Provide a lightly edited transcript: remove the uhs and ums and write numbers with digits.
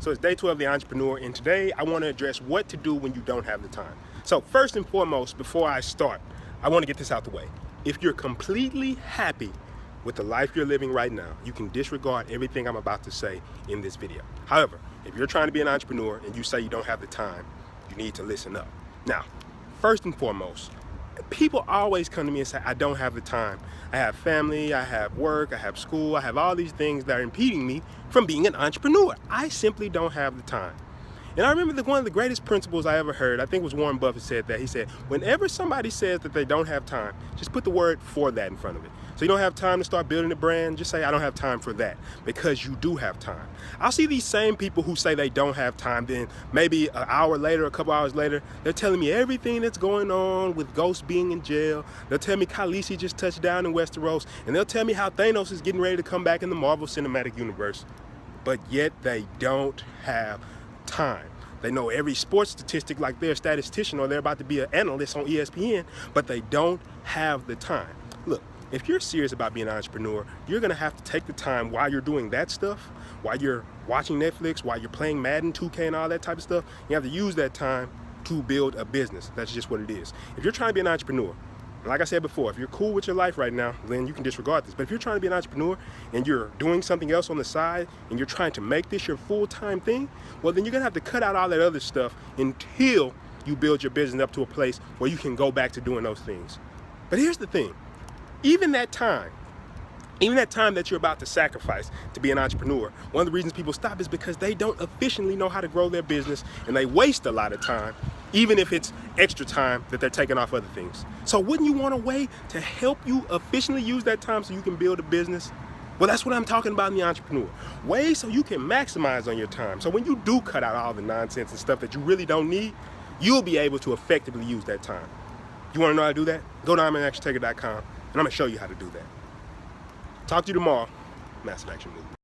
So it's day 12 of the entrepreneur, and today I want to address what to do when you don't have the time. So first and foremost, before I start, I want to get this out the way. If you're completely happy with the life you're living right now, you can disregard everything I'm about to say in this video. However, if you're trying to be an entrepreneur and you say you don't have the time, you need to listen up. Now, first and foremost, people always come to me and say, I don't have the time. I have family, I have work, I have school, I have all these things that are impeding me from being an entrepreneur. I simply don't have the time. And I remember one of the greatest principles I ever heard, I think it was Warren Buffett said that. He said, whenever somebody says that they don't have time, just put the word for that in front of it. So you don't have time to start building a brand, just say, I don't have time for that, because you do have time. I'll see these same people who say they don't have time, then maybe an hour later, a couple hours later, they're telling me everything that's going on with Ghost being in jail. They'll tell me Khaleesi just touched down in Westeros, and they'll tell me how Thanos is getting ready to come back in the Marvel Cinematic Universe. But yet they don't have time. They know every sports statistic like they're a statistician or they're about to be an analyst on ESPN, but they don't have the time. Look, if you're serious about being an entrepreneur, you're gonna have to take the time while you're doing that stuff, while you're watching Netflix, while you're playing Madden, 2K and all that type of stuff. You have to use that time to build a business. That's just what it is. If you're trying to be an entrepreneur, like I said before, if you're cool with your life right now, then you can disregard this. But if you're trying to be an entrepreneur and you're doing something else on the side and you're trying to make this your full-time thing, well, then you're gonna have to cut out all that other stuff until you build your business up to a place where you can go back to doing those things. But here's the thing, even that time that you're about to sacrifice to be an entrepreneur, one of the reasons people stop is because they don't efficiently know how to grow their business and they waste a lot of time, even if it's extra time that they're taking off other things. So wouldn't you want a way to help you efficiently use that time so you can build a business? Well, that's what I'm talking about in the entrepreneur. Ways so you can maximize on your time. So when you do cut out all the nonsense and stuff that you really don't need, you'll be able to effectively use that time. You want to know how to do that? Go to I'mAnActionTaker.com and I'm going to show you how to do that. Talk to you tomorrow. Massive Action Movement.